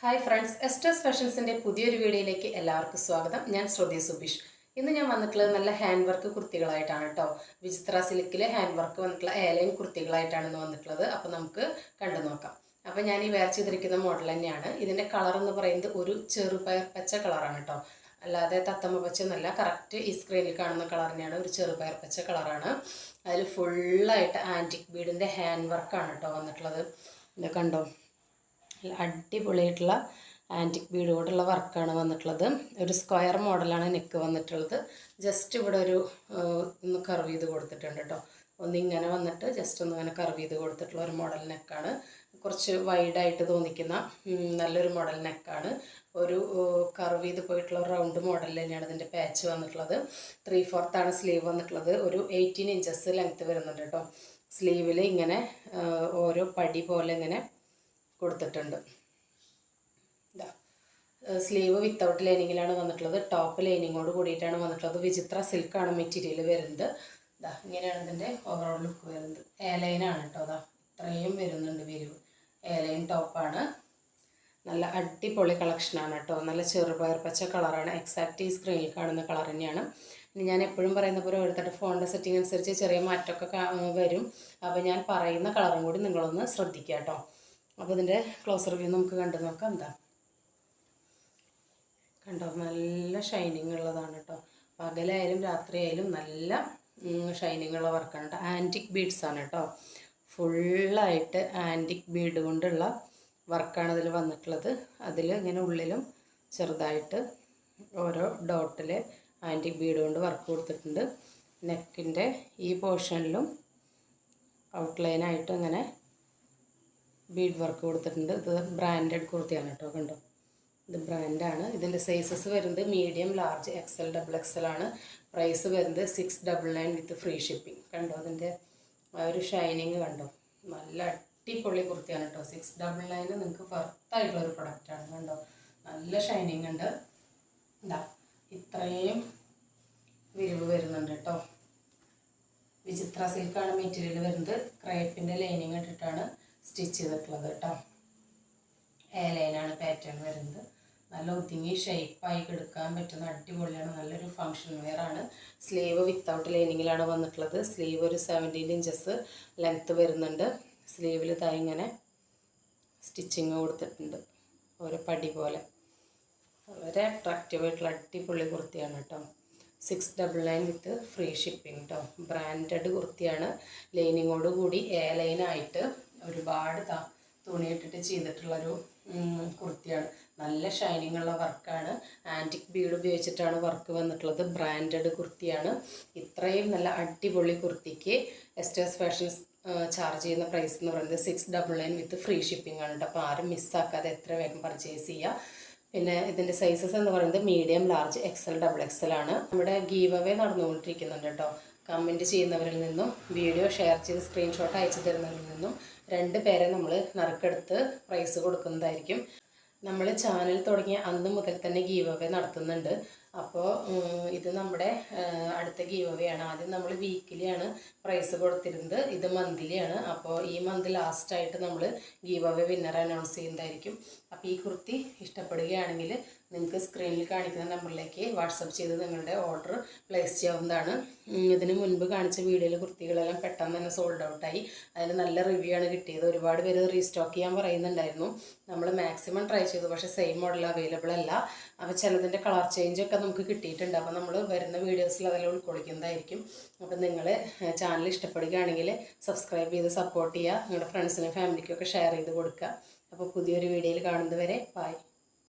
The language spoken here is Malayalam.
ഹായ് ഫ്രണ്ട്സ്, എസ്റ്റേഴ്സ് ഫാഷൻസിൻ്റെ പുതിയൊരു വീഡിയോയിലേക്ക് എല്ലാവർക്കും സ്വാഗതം. ഞാൻ ശ്രുതി സുബീഷ്. ഇന്ന് ഞാൻ വന്നിട്ടുള്ളത് നല്ല ഹാൻഡ് വർക്ക് കുർത്തികളായിട്ടാണ് കേട്ടോ. വിചിത്ര സിൽക്കിലെ ഹാൻഡ് വർക്ക് വന്നിട്ടുള്ള ഏലൈൻ കുർത്തികളായിട്ടാണ് ഇന്ന് വന്നിട്ടുള്ളത്. അപ്പോൾ നമുക്ക് കണ്ടു നോക്കാം. അപ്പോൾ ഞാൻ ഈ വെയർ ചെയ്തിരിക്കുന്ന മോഡൽ തന്നെയാണ്. ഇതിൻ്റെ കളർ എന്ന് പറയുന്നത് ഒരു ചെറുപയർ പച്ച കളറാണ് കേട്ടോ. അല്ലാതെ തത്തമ്മ പച്ച എന്നല്ല, കറക്റ്റ് ഈ സ്ക്രീനിൽ കാണുന്ന കളർ തന്നെയാണ്. ഒരു ചെറുപയർ പച്ച കളറാണ്. അതിൽ ഫുള്ളായിട്ട് ആൻറ്റിക് ബീഡിൻ്റെ ഹാൻഡ് വർക്കാണ് കേട്ടോ വന്നിട്ടുള്ളത്. ഇത് കണ്ടോ, അടിപൊളിയായിട്ടുള്ള ആൻറ്റിക് ബീഡോടുള്ള വർക്കാണ് വന്നിട്ടുള്ളത്. ഒരു സ്ക്വയർ മോഡലാണ് നെക്ക് വന്നിട്ടുള്ളത്. ജസ്റ്റ് ഇവിടെ ഒരു ഒന്ന് കർവ് ചെയ്ത് കൊടുത്തിട്ടുണ്ട് കേട്ടോ. ഒന്നിങ്ങനെ വന്നിട്ട് ജസ്റ്റ് ഒന്ന് ഇങ്ങനെ കർവ് ചെയ്ത് കൊടുത്തിട്ടുള്ള ഒരു മോഡൽ നെക്കാണ്. കുറച്ച് വൈഡായിട്ട് തോന്നിക്കുന്ന നല്ലൊരു മോഡൽ നെക്കാണ്. ഒരു കർവ് ചെയ്ത് പോയിട്ടുള്ള റൗണ്ട് മോഡൽ തന്നെയാണ് ഇതിൻ്റെ പാച്ച് വന്നിട്ടുള്ളത്. 3/4 സ്ലീവ് വന്നിട്ടുള്ളത്. ഒരു 18 ഇഞ്ചസ് ലെങ്ത്ത് വരുന്നുണ്ട് കേട്ടോ. സ്ലീവിൽ ഇങ്ങനെ ഓരോ പടി പോലെ ഇങ്ങനെ കൊടുത്തിട്ടുണ്ട്. സ്ലീവ് വിത്തൗട്ട് ലൈനിങ്ങിലാണ് വന്നിട്ടുള്ളത്. ടോപ്പ് ലൈനിങ്ങോട് കൂടിയിട്ടാണ് വന്നിട്ടുള്ളത്. വിചിത്ര സിൽക്കാണ് മെറ്റീരിയൽ വരുന്നത്. ഇങ്ങനെയാണ് ഇതിൻ്റെ ഓവറോൾ ലുക്ക് വരുന്നത്. എയർലൈനാണ് കേട്ടോ. ഇത്രയും വരുന്നുണ്ട് വിരിവ്. എയർലൈൻ ടോപ്പാണ്. നല്ല അടിപൊളി കളക്ഷനാണ് കേട്ടോ. നല്ല ചെറുപയർ പച്ച കളറാണ്. എക്സാക്റ്റ് ഈ സ്ക്രീനിൽ കാണുന്ന കളർ തന്നെയാണ്. ഇനി ഞാൻ എപ്പോഴും പറയുന്ന പോലെ ഓരോരുത്തരുടെ ഫോണിൻ്റെ സെറ്റിംഗ് അനുസരിച്ച് ചെറിയ മാറ്റമൊക്കെ വരും. അപ്പോൾ ഞാൻ പറയുന്ന കളറും കൂടി നിങ്ങളൊന്ന് ശ്രദ്ധിക്കുക കേട്ടോ. അപ്പോൾ ഇതിൻ്റെ ക്ലോസ് റിവ്യൂ നമുക്ക് കണ്ടു നോക്കാം. കണ്ടോ, നല്ല ഷൈനിങ് ഉള്ളതാണ് കേട്ടോ. പകലായാലും രാത്രിയായാലും നല്ല ഷൈനിങ് ഉള്ള വർക്കാണ് കേട്ടോ. ആൻറ്റിക് ബീഡ്സാണ് കേട്ടോ. ഫുള്ളായിട്ട് ആൻറ്റിക് ബീഡ് കൊണ്ടുള്ള വർക്കാണ് ഇതിൽ വന്നിട്ടുള്ളത്. അതിൽ ഇങ്ങനെ ഉള്ളിലും ചെറുതായിട്ട് ഓരോ ഡോട്ടിൽ ആൻറ്റിക് ബീഡ് കൊണ്ട് വർക്ക് കൊടുത്തിട്ടുണ്ട്. നെക്കിൻ്റെ ഈ പോർഷനിലും ഔട്ട്ലൈനായിട്ട് ഇങ്ങനെ ബീഡ് വർക്ക് കൊടുത്തിട്ടുണ്ട്. ഇത് ബ്രാൻഡഡ് കുർത്തിയാണ് കേട്ടോ. കണ്ടോ, ഇത് ബ്രാൻഡാണ്. ഇതിൻ്റെ സൈസസ് വരുന്നത് മീഡിയം, ലാർജ്, XL, XXL ആണ്. പ്രൈസ് വരുന്നത് 699 വിത്ത് ഫ്രീ ഷിപ്പിംഗ്. കണ്ടോ, അതിൻ്റെ ആ ഒരു ഷൈനിങ് കണ്ടോ. നല്ല അടിപൊളി കുർത്തിയാണ് കേട്ടോ. 699 നിങ്ങൾക്ക് വർത്തായിട്ടുള്ളൊരു പ്രൊഡക്റ്റാണ്. കണ്ടോ, നല്ല ഷൈനിങ് ഉണ്ട്. ഇത്രയും വിരിവ് വരുന്നുണ്ട് കേട്ടോ. വിചിത്ര സിൽക്കാണ് മെറ്റീരിയൽ വരുന്നത്. ക്രേപ്പിൻ്റെ ലൈനിങ് ഇട്ടിട്ടാണ് സ്റ്റിച്ച് ചെയ്തിട്ടുള്ളത് കേട്ടോ. എ ലൈനാണ് പാറ്റേൺ വരുന്നത്. നല്ല ഒതുങ്ങി ഷേപ്പായി എടുക്കാൻ പറ്റുന്ന അടിപൊളിയാണ്. നല്ലൊരു ഫങ്ഷൻ വെയർ ആണ്. സ്ലീവ് വിത്തൗട്ട് ലൈനിങ്ങിലാണ് വന്നിട്ടുള്ളത്. സ്ലീവ് ഒരു 17 ഇഞ്ചസ് ലെങ്ത്ത് വരുന്നുണ്ട്. സ്ലീവിൽ ഇങ്ങനെ സ്റ്റിച്ചിങ് കൊടുത്തിട്ടുണ്ട് ഓരോ പടി പോലെ. വളരെ അട്രാക്റ്റീവായിട്ടുള്ള അടിപൊളി കുർത്തിയാണ് കേട്ടോ. 699 വിത്ത് ഫ്രീ ഷിപ്പിംഗ് കേട്ടോ. ബ്രാൻഡഡ് കുർത്തിയാണ്. ലൈനിങ്ങോട് കൂടി എ ലൈനായിട്ട് ഒരുപാട് തുണിയിട്ടിട്ട് ചെയ്തിട്ടുള്ളൊരു കുർത്തിയാണ്. നല്ല ഷൈനിങ് ഉള്ള വർക്കാണ്. ആൻറ്റിക് ബീഡ് ഉപയോഗിച്ചിട്ടാണ് വർക്ക് വന്നിട്ടുള്ളത്. ബ്രാൻഡഡ് കുർത്തിയാണ്. ഇത്രയും നല്ല അടിപൊളി കുർത്തിക്ക് എസ്റ്റേഴ്സ് ഫാഷൻസ് ചാർജ് ചെയ്യുന്ന പ്രൈസ് എന്ന് പറയുന്നത് 699 വിത്ത് ഫ്രീ ഷിപ്പിംഗ് ആണ് കേട്ടോ. അപ്പോൾ ആരും മിസ്സാക്കാതെ എത്ര വേഗം പർച്ചേസ് ചെയ്യുക. പിന്നെ ഇതിൻ്റെ സൈസസ് എന്ന് പറയുന്നത് മീഡിയം, ലാർജ്, XL, XXL ആണ്. നമ്മുടെ ഗീവ് അവേ നടന്നുകൊണ്ടിരിക്കുന്നുണ്ട് കേട്ടോ. കമൻറ്റ് ചെയ്യുന്നവരിൽ നിന്നും വീഡിയോ ഷെയർ ചെയ്ത് സ്ക്രീൻഷോട്ട് അയച്ചു തരുന്നവരിൽ നിന്നും 2 പേരെ നമ്മൾ നറുക്കെടുത്ത് പ്രൈസ് കൊടുക്കുന്നതായിരിക്കും. നമ്മൾ ചാനൽ തുടങ്ങിയ അന്ന് മുതൽ തന്നെ ഗീവ് അവേ നടത്തുന്നുണ്ട്. അപ്പോൾ ഇത് നമ്മുടെ അടുത്ത ഗീവ് അവേ ആണ്. ആദ്യം നമ്മൾ വീക്കിലിയാണ് പ്രൈസ് കൊടുത്തിരുന്നത്. ഇത് മന്ത്ലിയാണ്. അപ്പോൾ ഈ മന്ത് ലാസ്റ്റായിട്ട് നമ്മൾ ഗീവ് അവേ വിന്നർ അനൗൺസ് ചെയ്യുന്നതായിരിക്കും. അപ്പോൾ ഈ കുർത്തി ഇഷ്ടപ്പെടുകയാണെങ്കിൽ നിങ്ങൾക്ക് സ്ക്രീനിൽ കാണിക്കുന്ന നമ്പറിലേക്ക് വാട്സപ്പ് ചെയ്ത് നിങ്ങളുടെ ഓർഡർ പ്ലേസ് ചെയ്യാവുന്നതാണ്. ഇതിന് മുൻപ് കാണിച്ച വീഡിയോയിലെ കുർത്തികളെല്ലാം പെട്ടെന്ന് തന്നെ സോൾഡ് ഔട്ടായി. അതിന് നല്ല റിവ്യൂ ആണ് കിട്ടിയത്. ഒരുപാട് പേര് റീസ്റ്റോക്ക് ചെയ്യാൻ പറയുന്നുണ്ടായിരുന്നു. നമ്മൾ മാക്സിമം ട്രൈ ചെയ്തു, പക്ഷേ സെയിം മോഡൽ അവൈലബിൾ അല്ല. അപ്പോൾ ചിലതിൻ്റെ കളർ ചേഞ്ചൊക്കെ നമുക്ക് കിട്ടിയിട്ടുണ്ട്. അപ്പോൾ നമ്മൾ വരുന്ന വീഡിയോസിൽ അതെല്ലാം ഉൾക്കൊള്ളിക്കുന്നതായിരിക്കും. അപ്പോൾ നിങ്ങൾ ചാനൽ ഇഷ്ടപ്പെടുകയാണെങ്കിൽ സബ്സ്ക്രൈബ് ചെയ്ത് സപ്പോർട്ട് ചെയ്യുക. നിങ്ങളുടെ ഫ്രണ്ട്സിനും ഫാമിലിക്കൊക്കെ ഷെയർ ചെയ്ത് കൊടുക്കുക. അപ്പോൾ പുതിയൊരു വീഡിയോയിൽ കാണുന്നത് വരെ ബൈ.